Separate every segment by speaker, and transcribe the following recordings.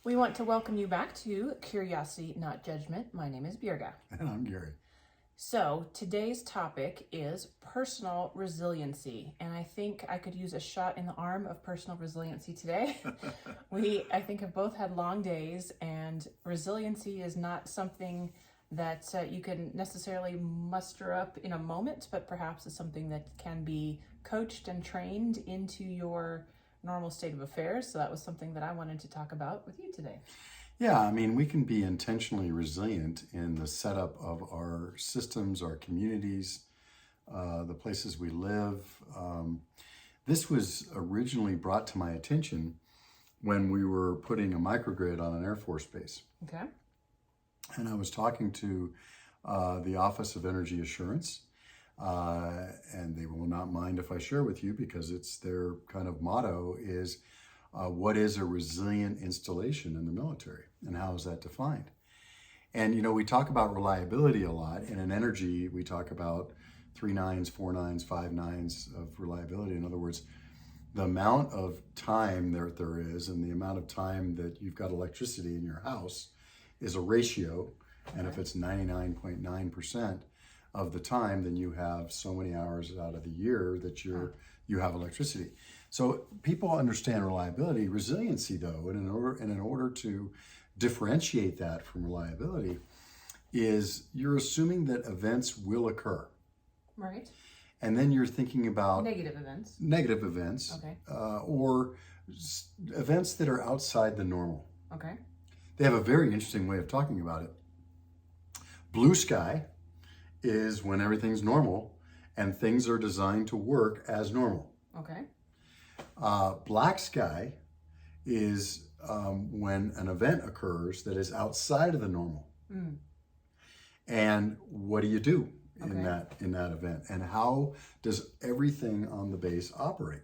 Speaker 1: We want to welcome you back to Curiosity, Not Judgment. My name is Birga.
Speaker 2: And I'm Gary.
Speaker 1: So today's topic is personal resiliency. And I think I could use a shot in the arm of personal resiliency today. I think, have both had long days, and resiliency is not something that you can necessarily muster up in a moment, but perhaps is something that can be coached and trained into your normal state of affairs. So that was something that I wanted to talk about with you today.
Speaker 2: Yeah, I mean, we can be intentionally resilient in the setup of our systems, our communities, the places we live. This was originally brought to my attention when we were putting a microgrid on an Air Force base.
Speaker 1: Okay.
Speaker 2: And I was talking to the Office of Energy Assurance, and they will not mind if I share with you, because it's their kind of motto is, what is a resilient installation in the military, and how is that defined? And, you know, we talk about reliability a lot, and in energy, we talk about 3 nines, 4 nines, 5 nines of reliability. In other words, the amount of time there is, and the amount of time that you've got electricity in your house is a ratio. And if it's 99.9% of the time, then you have so many hours out of the year that you have electricity. So people understand reliability. Resiliency, though, and in order to differentiate that from reliability, is you're assuming that events will occur.
Speaker 1: Right.
Speaker 2: And then you're thinking about
Speaker 1: Negative events.
Speaker 2: Okay. Or events that are outside the normal.
Speaker 1: Okay.
Speaker 2: They have a very interesting way of talking about it. Blue sky is when everything's normal and things are designed to work as normal.
Speaker 1: Okay.
Speaker 2: Black sky is when an event occurs that is outside of the normal.
Speaker 1: Mm.
Speaker 2: And what do you do in
Speaker 1: Okay.
Speaker 2: that event? And how does everything on the base operate?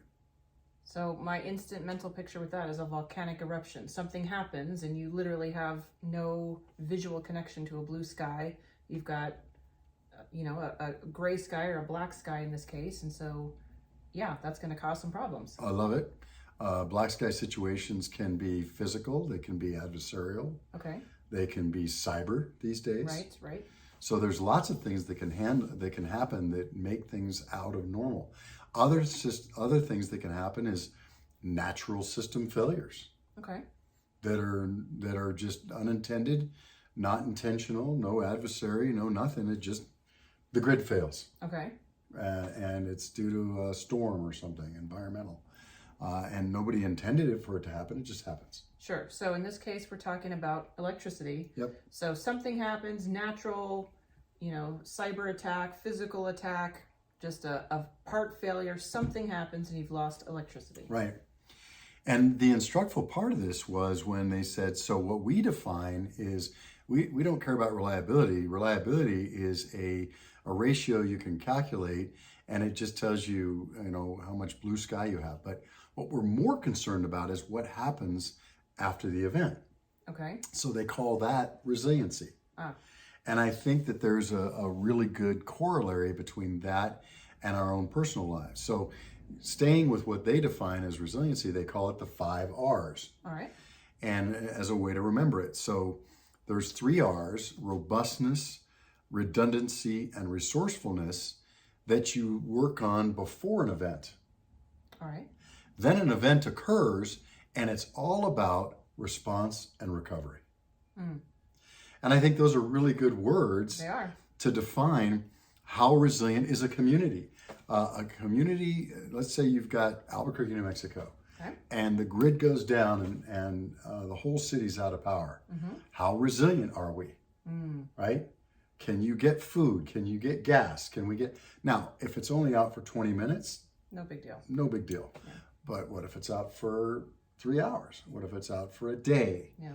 Speaker 1: So my instant mental picture with that is a volcanic eruption. Something happens and you literally have no visual connection to a blue sky. You've got, a gray sky or a black sky in this case. And so, yeah, that's going to cause some problems.
Speaker 2: I love it. Black sky situations can be physical. They can be adversarial.
Speaker 1: Okay.
Speaker 2: They can be cyber these days.
Speaker 1: Right.
Speaker 2: So there's lots of things that can happen that make things out of normal. Other things that can happen is natural system failures.
Speaker 1: Okay.
Speaker 2: That are just unintended, not intentional, no adversary, no nothing. It just, the grid fails.
Speaker 1: Okay.
Speaker 2: And it's due to a storm or something, environmental. And nobody intended it for it to happen. It just happens.
Speaker 1: Sure. So in this case, we're talking about electricity.
Speaker 2: Yep.
Speaker 1: So something happens, natural, cyber attack, physical attack, just a part failure, something happens and you've lost electricity.
Speaker 2: Right. And the instructful part of this was when they said, so what we define is, we don't care about reliability. Reliability is a ratio you can calculate, and it just tells you, how much blue sky you have. But what we're more concerned about is what happens after the event.
Speaker 1: Okay.
Speaker 2: So they call that resiliency.
Speaker 1: Ah.
Speaker 2: And I think that there's a really good corollary between that and our own personal lives. So staying with what they define as resiliency, they call it the 5 R's.
Speaker 1: All right.
Speaker 2: And as a way to remember it. So there's 3 R's: robustness, redundancy, and resourcefulness, that you work on before an event.
Speaker 1: All right.
Speaker 2: Then an event occurs, and it's all about response and recovery.
Speaker 1: Mm.
Speaker 2: And I think those are really good words.
Speaker 1: They are.
Speaker 2: To define how resilient is a community. A community, let's say you've got Albuquerque, New Mexico,
Speaker 1: Okay.
Speaker 2: and the grid goes down and the whole city's out of power.
Speaker 1: Mm-hmm.
Speaker 2: How resilient are we? Right? Can you get food? Can you get gas? Now, if it's only out for 20 minutes,
Speaker 1: No big deal.
Speaker 2: no big deal.
Speaker 1: Yeah.
Speaker 2: But what if it's out for 3 hours? What if it's out for a day?
Speaker 1: Yeah.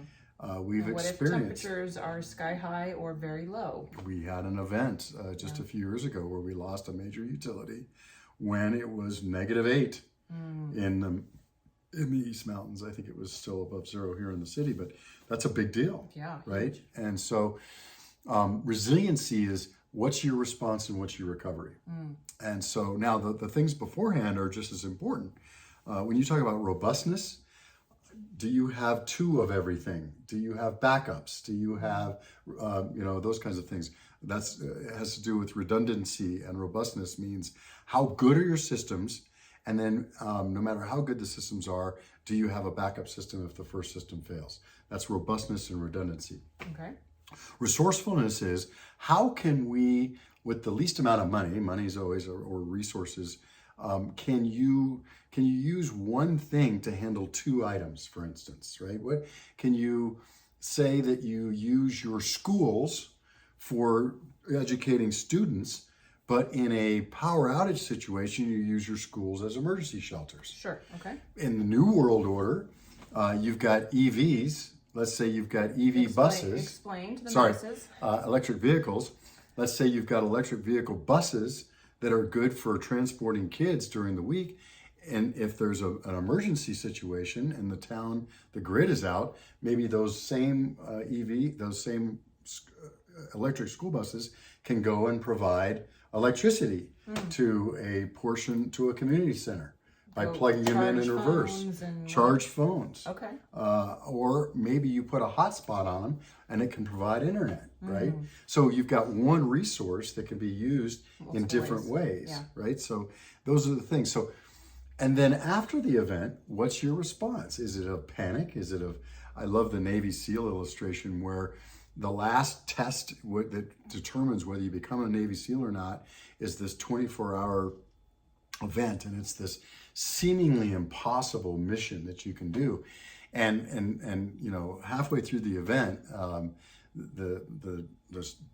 Speaker 2: We've
Speaker 1: What if
Speaker 2: experienced.
Speaker 1: temperatures are sky high or very low?
Speaker 2: We had an event just a few years ago where we lost a major utility when it was -8 in the East Mountains. I think it was still above 0 here in the city, but that's a big deal.
Speaker 1: Yeah.
Speaker 2: Right?
Speaker 1: Huge.
Speaker 2: And so resiliency is, what's your response and what's your recovery? And so now the things beforehand are just as important. When you talk about robustness, do you have two of everything? Do you have backups? Do you have, those kinds of things? That's has to do with redundancy, and robustness means how good are your systems? And then no matter how good the systems are, do you have a backup system if the first system fails? That's robustness and redundancy.
Speaker 1: Okay.
Speaker 2: Resourcefulness is how can we, with the least amount of money is always, or resources, can you use one thing to handle two items, for instance, right? What can you say that you use your schools for educating students, but in a power outage situation, you use your schools as emergency shelters?
Speaker 1: Sure. Okay.
Speaker 2: In the New World Order, you've got EVs. Let's say you've got EV buses.
Speaker 1: Explain to the masses.
Speaker 2: Electric vehicles. Let's say you've got electric vehicle buses that are good for transporting kids during the week. And if there's an emergency situation in the town, the grid is out, maybe those same electric school buses can go and provide electricity to a community center by plugging them in reverse. Charge phones.
Speaker 1: Okay.
Speaker 2: Or maybe you put a hotspot on them and it can provide internet, right? So you've got one resource that can be used in different ways, right? So those are the things. So, and then after the event, what's your response? Is it a panic? I love the Navy SEAL illustration where the last test that determines whether you become a Navy SEAL or not is this 24-hour event, and it's this seemingly impossible mission that you can do, and halfway through the event, the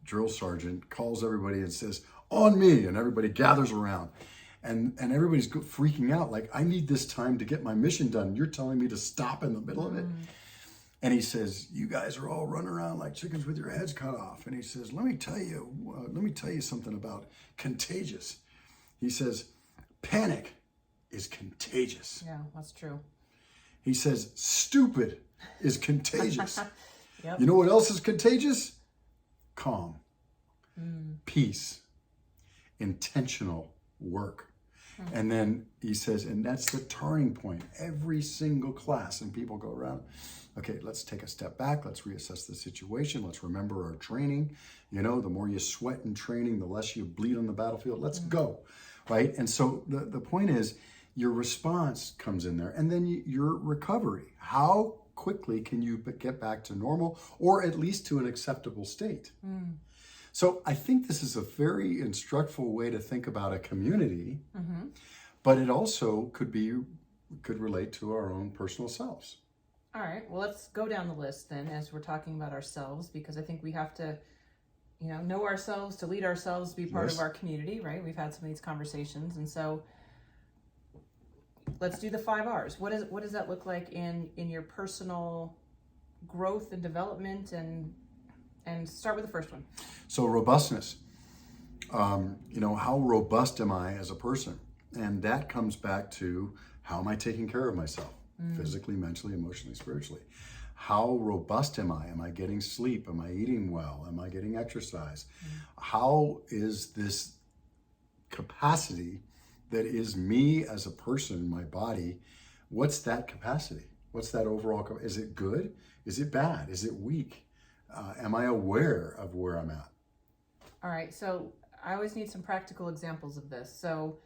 Speaker 2: drill sergeant calls everybody and says, "On me," and everybody gathers around, and everybody's freaking out, like, I need this time to get my mission done. You're telling me to stop in the middle of it? And he says, "You guys are all running around like chickens with your heads cut off." And he says, let me tell you something about contagious. He says, "Panic is contagious."
Speaker 1: Yeah, that's true.
Speaker 2: He says, "Stupid is contagious."
Speaker 1: Yep.
Speaker 2: You know what else is contagious? Calm, peace, intentional work. And then he says, and that's the turning point. Every single class, and people go around, okay, let's take a step back. Let's reassess the situation. Let's remember our training. The more you sweat in training, the less you bleed on the battlefield. Let's go, right? And so the point is, your response comes in there, and then your recovery. How quickly can you get back to normal, or at least to an acceptable state? So I think this is a very instructful way to think about a community, but it also could relate to our own personal selves.
Speaker 1: All right, well, let's go down the list then as we're talking about ourselves, because I think we have to, know ourselves, to lead ourselves, to be part of our community, right? We've had some of these conversations, and so let's do the 5 R's. What does that look like in your personal growth and development, and start with the first one.
Speaker 2: So robustness. How robust am I as a person? And that comes back to, how am I taking care of myself? Physically, mentally, emotionally, spiritually. How robust am I? Am I getting sleep? Am I eating well? Am I getting exercise? How is this capacity that is me as a person, my body, what's that capacity? What's that overall? Is it good? Is it bad? Is it weak? Am I aware of where I'm at?
Speaker 1: All right, so I always need some practical examples of this. So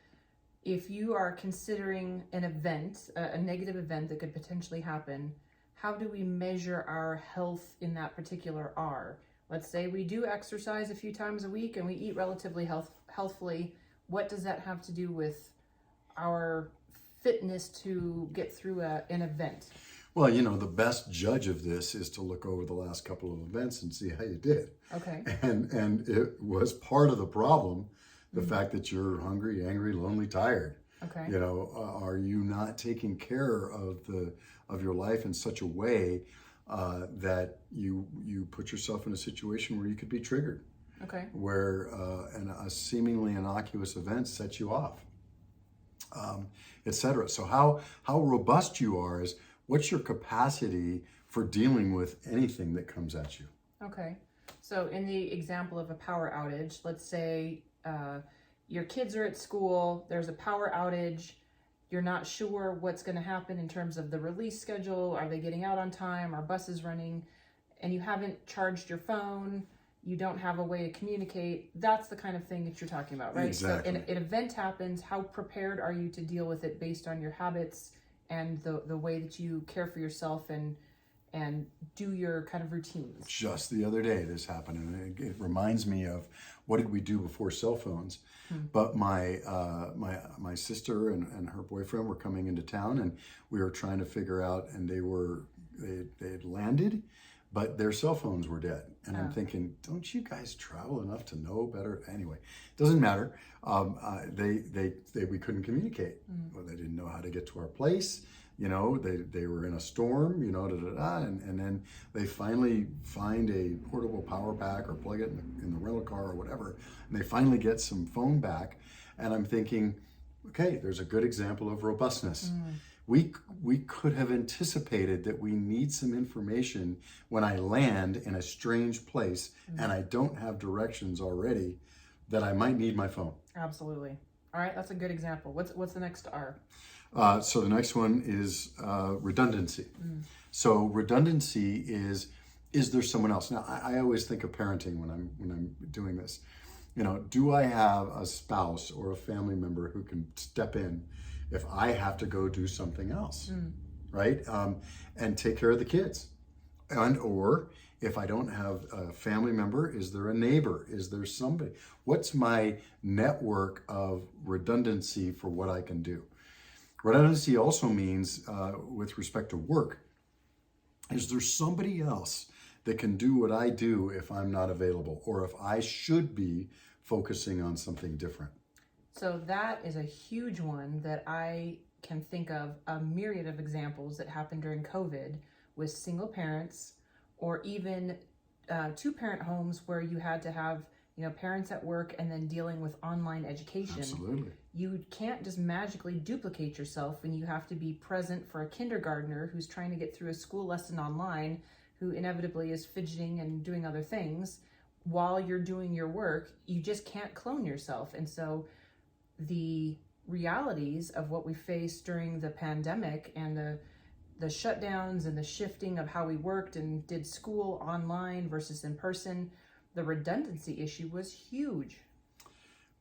Speaker 1: if you are considering an event, a negative event that could potentially happen, how do we measure our health in that particular R? Let's say we do exercise a few times a week and we eat relatively healthfully. What does that have to do with our fitness to get through an event?
Speaker 2: Well, the best judge of this is to look over the last couple of events and see how you did.
Speaker 1: Okay.
Speaker 2: And it was part of the problem, the fact that you're hungry, angry, lonely, tired.
Speaker 1: Okay.
Speaker 2: Are you not taking care of your life in such a way that you put yourself in a situation where you could be triggered?
Speaker 1: Okay.
Speaker 2: Where a seemingly innocuous event sets you off, etc. So how robust you are is, what's your capacity for dealing with anything that comes at you?
Speaker 1: Okay. So in the example of a power outage, let's say your kids are at school, there's a power outage, you're not sure what's going to happen in terms of the release schedule. Are they getting out on time? Are buses running? And you haven't charged your phone. You don't have a way to communicate. That's the kind of thing that you're talking about, right?
Speaker 2: Exactly.
Speaker 1: So an event happens. How prepared are you to deal with it based on your habits and the way that you care for yourself and do your kind of routines?
Speaker 2: Just the other day this happened, and it reminds me of what did we do before cell phones. But my sister and her boyfriend were coming into town, and we were trying to figure out, and they had landed, but their cell phones were dead. And I'm thinking, don't you guys travel enough to know better? Anyway, doesn't matter. We couldn't communicate. Well, they didn't know how to get to our place. You know, they were in a storm, you know, and then they finally find a portable power pack or plug it in the rental car or whatever, and they finally get some phone back. And I'm thinking, okay, there's a good example of robustness. We could have anticipated that we need some information when I land in a strange place and I don't have directions already, that I might need my phone.
Speaker 1: Absolutely. All right, that's a good example. What's the next R?
Speaker 2: So the next one is redundancy. So redundancy is there someone else? Now I always think of parenting when I'm doing this. You know, do I have a spouse or a family member who can step in if I have to go do something else, right? And take care of the kids, or if I don't have a family member, is there a neighbor? Is there somebody? What's my network of redundancy for what I can do? Redundancy also means, with respect to work, is there somebody else that can do what I do if I'm not available, or if I should be focusing on something different?
Speaker 1: So that is a huge one that I can think of a myriad of examples that happened during COVID with single parents, or even two-parent homes where you had to have, you know, parents at work and then dealing with online education.
Speaker 2: Absolutely.
Speaker 1: You can't just magically duplicate yourself, and you have to be present for a kindergartner who's trying to get through a school lesson online, who inevitably is fidgeting and doing other things while you're doing your work. You just can't clone yourself. And so the realities of what we faced during the pandemic and the shutdowns and the shifting of how we worked and did school online versus in person, the redundancy issue was huge.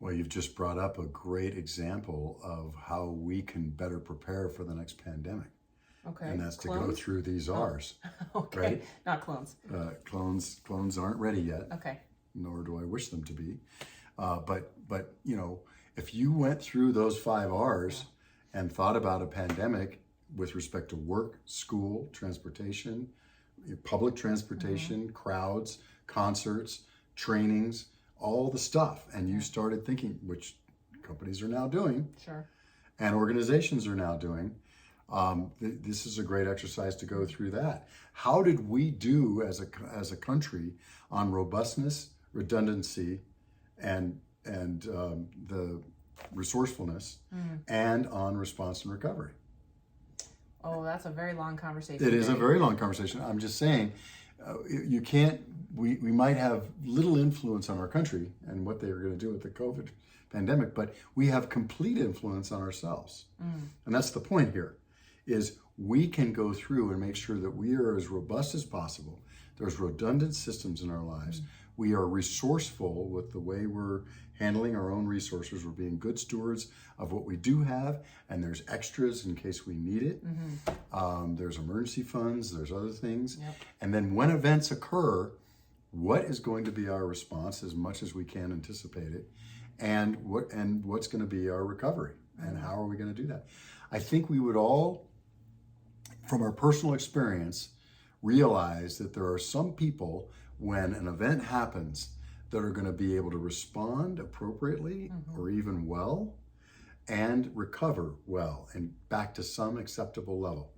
Speaker 2: Well, you've just brought up a great example of how we can better prepare for the next pandemic.
Speaker 1: Okay.
Speaker 2: And that's
Speaker 1: Clones?
Speaker 2: to go through these R's.
Speaker 1: Okay.
Speaker 2: Right?
Speaker 1: Not clones.
Speaker 2: Clones aren't ready yet.
Speaker 1: Okay.
Speaker 2: Nor do I wish them to be. But you know, if you went through those 5 R's and thought about a pandemic with respect to work, school, transportation, public transportation, crowds, concerts, trainings, all the stuff, and you started thinking, which companies are now doing,
Speaker 1: Sure.
Speaker 2: and organizations are now doing, this is a great exercise to go through that. How did we do as a country on robustness, redundancy, and the resourcefulness, and on response and recovery?
Speaker 1: Oh, that's a very long conversation.
Speaker 2: It is a very long conversation. I'm just saying, you can't. We might have little influence on our country and what they are going to do with the COVID pandemic, but we have complete influence on ourselves. And that's the point here, is we can go through and make sure that we are as robust as possible. There's redundant systems in our lives. We are resourceful with the way we're handling our own resources. We're being good stewards of what we do have, and there's extras in case we need it. There's emergency funds, there's other things.
Speaker 1: Yep.
Speaker 2: And then when events occur, what is going to be our response as much as we can anticipate it, and what's going to be our recovery, and how are we going to do that? I think we would all, from our personal experience, realize that there are some people, when an event happens, that are going to be able to respond appropriately or even well, and recover well and back to some acceptable level.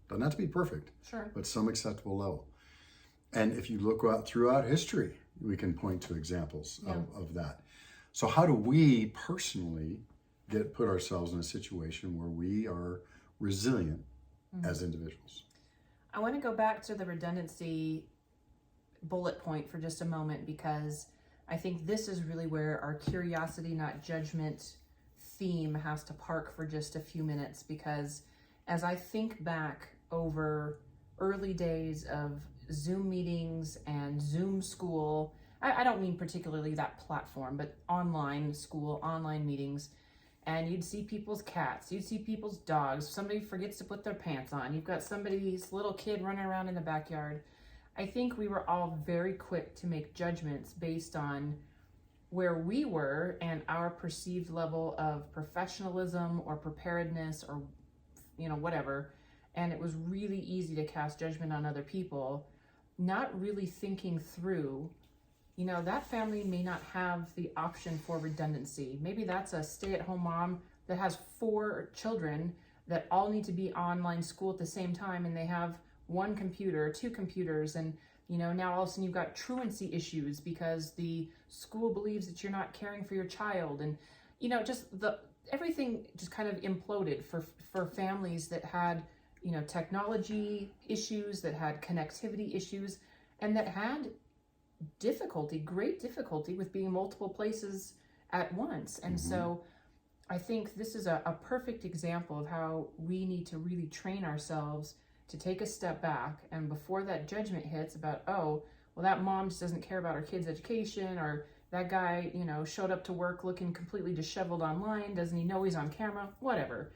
Speaker 2: Doesn't have to be perfect,
Speaker 1: Sure.
Speaker 2: but some acceptable level. And if you look out throughout history, we can point to examples of that. So how do we personally put ourselves in a situation where we are resilient as individuals?
Speaker 1: I want to go back to the redundancy bullet point for just a moment, because I think this is really where our curiosity, not judgment, theme has to park for just a few minutes, because as I think back over early days of Zoom meetings and Zoom school, I don't mean particularly that platform, but online school, online meetings, and you'd see people's cats, you'd see people's dogs, somebody forgets to put their pants on, you've got somebody's little kid running around in the backyard. I think we were all very quick to make judgments based on where we were and our perceived level of professionalism or preparedness or, whatever. And it was really easy to cast judgment on other people, not really thinking through, that family may not have the option for redundancy. Maybe that's a stay-at-home mom that has 4 children that all need to be online school at the same time, and they have 1 computer, 2 computers, and now all of a sudden you've got truancy issues because the school believes that you're not caring for your child, and everything just kind of imploded for families that had technology issues, that had connectivity issues, and that had great difficulty with being multiple places at once. And so I think this is a perfect example of how we need to really train ourselves to take a step back, and before that judgment hits about, oh, well, that mom just doesn't care about her kid's education, or that guy, showed up to work looking completely disheveled online, doesn't he know he's on camera, whatever.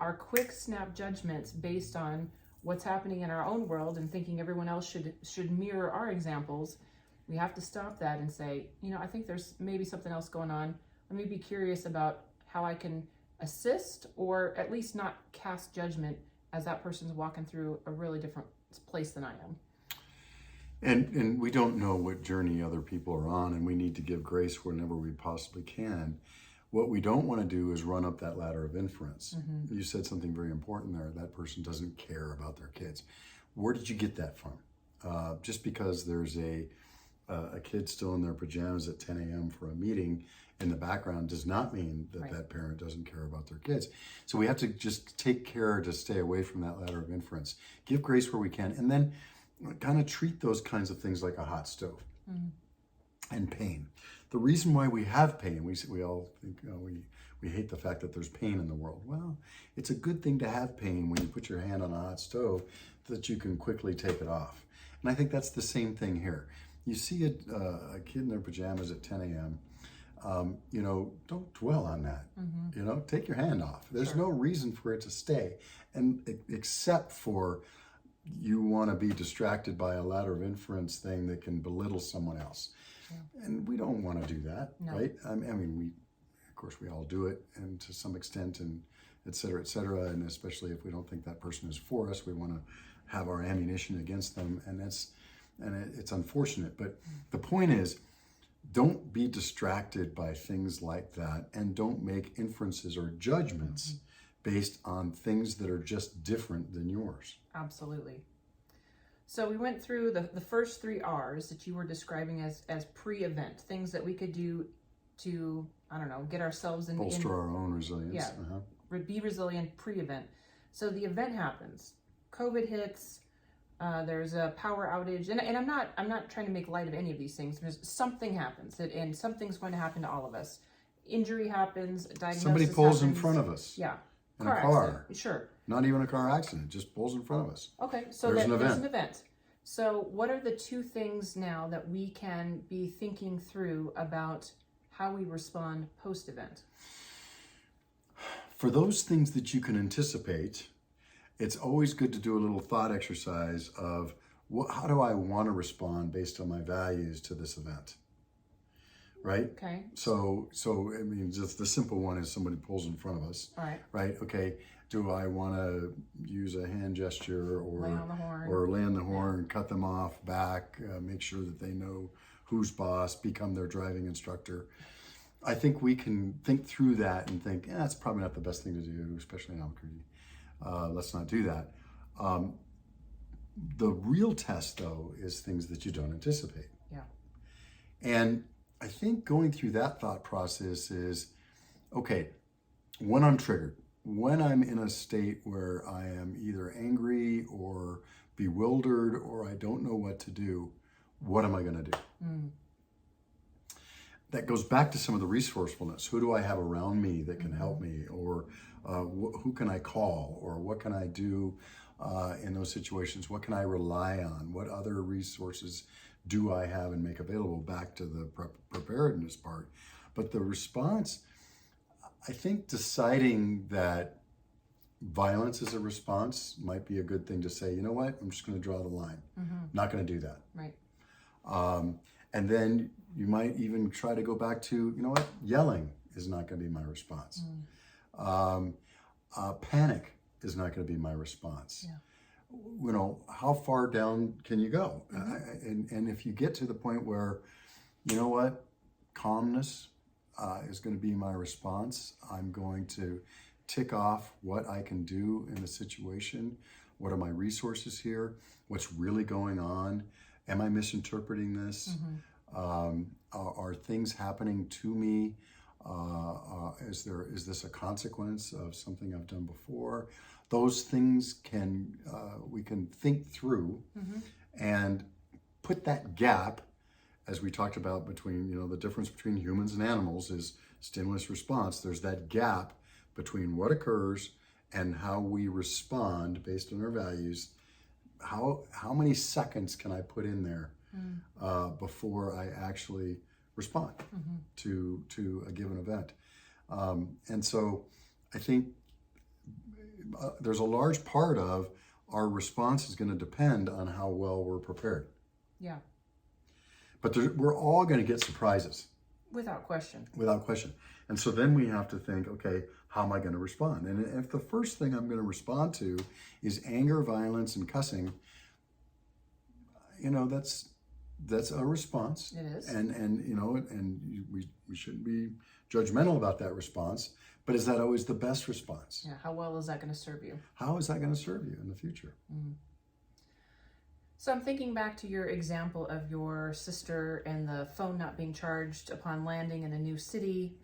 Speaker 1: Our quick snap judgments based on what's happening in our own world and thinking everyone else should mirror our examples. We have to stop that and say, I think there's maybe something else going on. Let me be curious about how I can assist, or at least not cast judgment as that person's walking through a really different place than I am.
Speaker 2: And we don't know what journey other people are on, and we need to give grace whenever we possibly can. What we don't want to do is run up that ladder of inference. You said something very important there. That person doesn't care about their kids. Where did you get that from? Just because there's a kid still in their pajamas at 10 a.m. for a meeting in the background does not mean that that parent doesn't care about their kids. So we have to just take care to stay away from that ladder of inference. Give grace where we can, and then kind of treat those kinds of things like a hot stove and pain. The reason why we have pain, we all think we hate the fact that there's pain in the world. Well, it's a good thing to have pain when you put your hand on a hot stove, that you can quickly take it off. And I think that's the same thing here. You see a kid in their pajamas at 10 a.m., don't dwell on that. Take your hand off. There's no reason for it to stay, and except for you want to be distracted by a ladder of inference thing that can belittle someone else. And we don't want to do that, right? I mean, of course, we all do it, and to some extent, and et cetera, and especially if we don't think that person is for us, we want to have our ammunition against them, and it's unfortunate. But the point is, don't be distracted by things like that, and don't make inferences or judgments based on things that are just different than yours.
Speaker 1: Absolutely. So we went through the first 3 R's that you were describing as pre-event, things that we could do to, get ourselves in...
Speaker 2: Bolster our own resilience.
Speaker 1: Yeah, be resilient pre-event. So the event happens. COVID hits, there's a power outage, and I'm not trying to make light of any of these things, because something happens, and something's going to happen to all of us. Injury happens, diagnosis
Speaker 2: Somebody pulls
Speaker 1: happens.
Speaker 2: in front of us.
Speaker 1: Yeah.
Speaker 2: In a car.
Speaker 1: Sure.
Speaker 2: Not even a car accident, just pulls in front of us.
Speaker 1: Okay, so
Speaker 2: there's
Speaker 1: an event. So what are the 2 things now that we can be thinking through about how we respond post-event?
Speaker 2: For those things that you can anticipate, it's always good to do a little thought exercise of how do I want to respond based on my values to this event, right?
Speaker 1: Okay.
Speaker 2: So I mean, just the simple one is somebody pulls in front of us.
Speaker 1: All right.
Speaker 2: Right. Okay. Do I want to use a hand gesture or
Speaker 1: lay on the horn,
Speaker 2: lay on the horn, cut them off, back, make sure that they know who's boss, become their driving instructor? I think we can think through that and think, that's probably not the best thing to do, especially in Albuquerque. Let's not do that. The real test, though, is things that you don't anticipate.
Speaker 1: Yeah.
Speaker 2: And I think going through that thought process is, okay, when I'm triggered, when I'm in a state where I am either angry or bewildered or I don't know what to do, what am I going to do? that goes back to some of the resourcefulness. Who do I have around me that can help me? Or who can I call? Or what can I do in those situations? What can I rely on? What other resources do I have and make available? Back to the preparedness part. But the response, I think deciding that violence is a response might be a good thing to say, you know what, I'm just going to draw the line. Not going to do that.
Speaker 1: Right.
Speaker 2: And then you might even try to go back to, you know what, yelling is not going to be my response. Panic is not going to be my response.
Speaker 1: Yeah.
Speaker 2: You know, how far down can you go? And if you get to the point where, you know what, calmness is going to be my response, I'm going to tick off what I can do in the situation. What are my resources here? What's really going on? Am I misinterpreting this? Are things happening to me? Is this a consequence of something I've done before? Those things we can think through and put that gap, as we talked about, between, you know, the difference between humans and animals is stimulus response. There's that gap between what occurs and how we respond based on our values. How many seconds can I put in there before I actually respond to a given event? And so I think there's a large part of our response is going to depend on how well we're prepared.
Speaker 1: Yeah.
Speaker 2: But we're all going to get surprises.
Speaker 1: Without question.
Speaker 2: Without question. And so then we have to think, okay, how am I going to respond? And if the first thing I'm going to respond to is anger, violence, and cussing, you know, that's a response.
Speaker 1: It is.
Speaker 2: And you know, and we shouldn't be judgmental about that response. But is that always the best response?
Speaker 1: Yeah. How well is that going to serve you?
Speaker 2: How is that going to serve you in the future?
Speaker 1: So I'm thinking back to your example of your sister and the phone not being charged upon landing in a new city.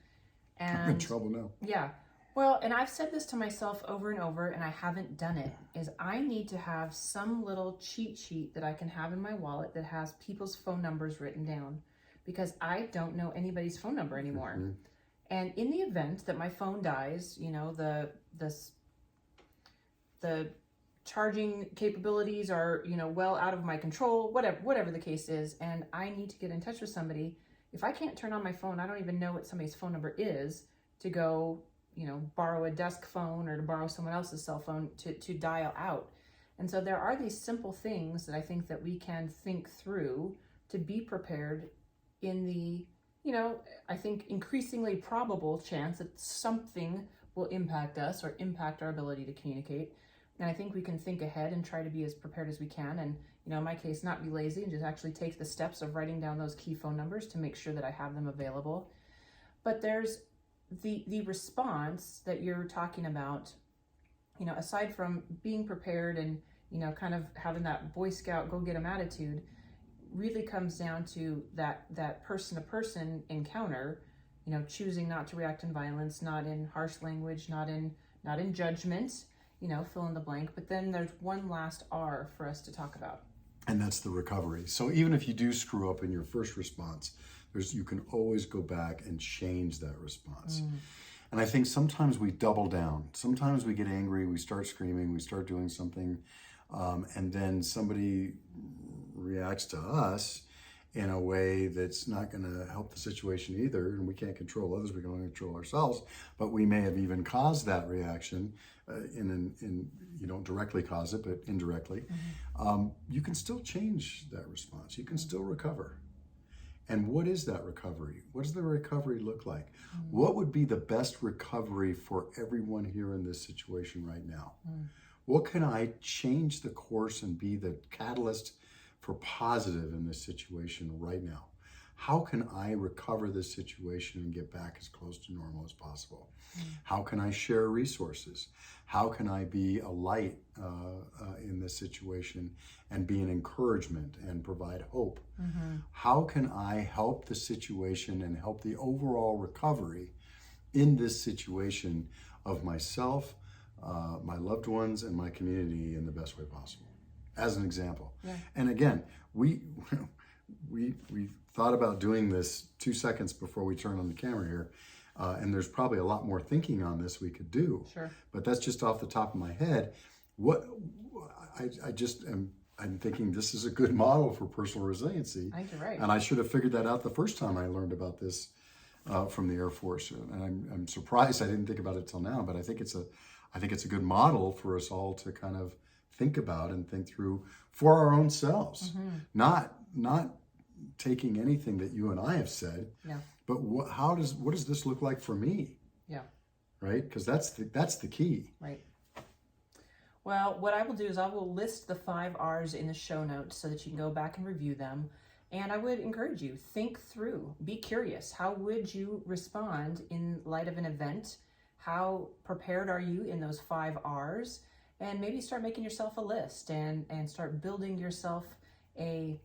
Speaker 1: And
Speaker 2: I'm in trouble now.
Speaker 1: Yeah. Well, and I've said this to myself over and over, and I haven't done it, is I need to have some little cheat sheet that I can have in my wallet that has people's phone numbers written down, because I don't know anybody's phone number anymore. And in the event that my phone dies, you know, the charging capabilities are, you know, well out of my control, whatever the case is, and I need to get in touch with somebody. If I can't turn on my phone, I don't even know what somebody's phone number is to go, you know, borrow a desk phone or to borrow someone else's cell phone to dial out. And so there are these simple things that I think that we can think through to be prepared in the, you know, I think increasingly probable chance that something will impact us or impact our ability to communicate. And I think we can think ahead and try to be as prepared as we can. And, you know, in my case, not be lazy and just actually take the steps of writing down those key phone numbers to make sure that I have them available. But there's the response that you're talking about, you know, aside from being prepared and, you know, kind of having that Boy Scout go get 'em attitude, really comes down to that person-to-person encounter, you know, choosing not to react in violence, not in harsh language, not in judgment, you know, fill in the blank. But then there's one last R for us to talk about.
Speaker 2: And that's the recovery. So even if you do screw up in your first response, you can always go back and change that response. And I think sometimes we double down. Sometimes we get angry, we start screaming, we start doing something, and then somebody reacts to us in a way that's not going to help the situation either. And we can't control others, we can only control ourselves. But we may have even caused that reaction you don't directly cause it, but indirectly. You can still change that response. You can still recover. And what is that recovery? What does the recovery look like? What would be the best recovery for everyone here in this situation right now? What can I change the course and be the catalyst for positive in this situation right now? How can I recover this situation and get back as close to normal as possible? How can I share resources? How can I be a light in this situation and be an encouragement and provide hope? How can I help the situation and help the overall recovery in this situation of myself, my loved ones, and my community in the best way possible? As an example. And again, we thought about doing this 2 seconds before we turn on the camera here, and there's probably a lot more thinking on this we could do.
Speaker 1: Sure.
Speaker 2: But that's just off the top of my head. I'm thinking this is a good model for personal resiliency.
Speaker 1: I think you're right.
Speaker 2: And I should have figured that out the first time I learned about this from the Air Force. And I'm surprised I didn't think about it till now. But I think it's a good model for us all to kind of think about and think through for our own selves. Not taking anything that you and I have said, but what does this look like for me?
Speaker 1: Yeah.
Speaker 2: Right? Because that's the key.
Speaker 1: Right. Well, what I will do is I will list the 5 R's in the show notes so that you can go back and review them. And I would encourage you, think through, be curious. How would you respond in light of an event? How prepared are you in those 5 R's? And maybe start making yourself a list and start building yourself a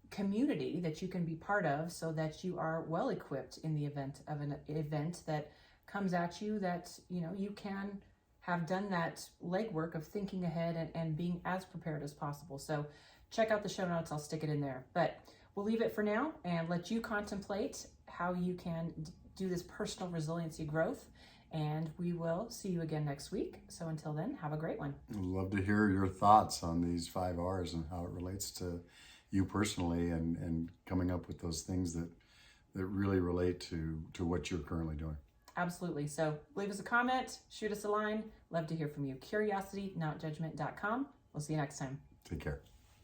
Speaker 1: community that you can be part of so that you are well equipped in the event of an event that comes at you, that you can have done that legwork of thinking ahead and being as prepared as possible. So check out the show notes, I'll stick it in there. But we'll leave it for now and let you contemplate how you can do this personal resiliency growth. And we will see you again next week. So until then, have a great one.
Speaker 2: I'd love to hear your thoughts on these 5 R's and how it relates to you personally and coming up with those things that really relate to what you're currently doing.
Speaker 1: Absolutely. So leave us a comment, shoot us a line. Love to hear from you. Curiosity, notjudgment.com. We'll see you next time.
Speaker 2: Take care.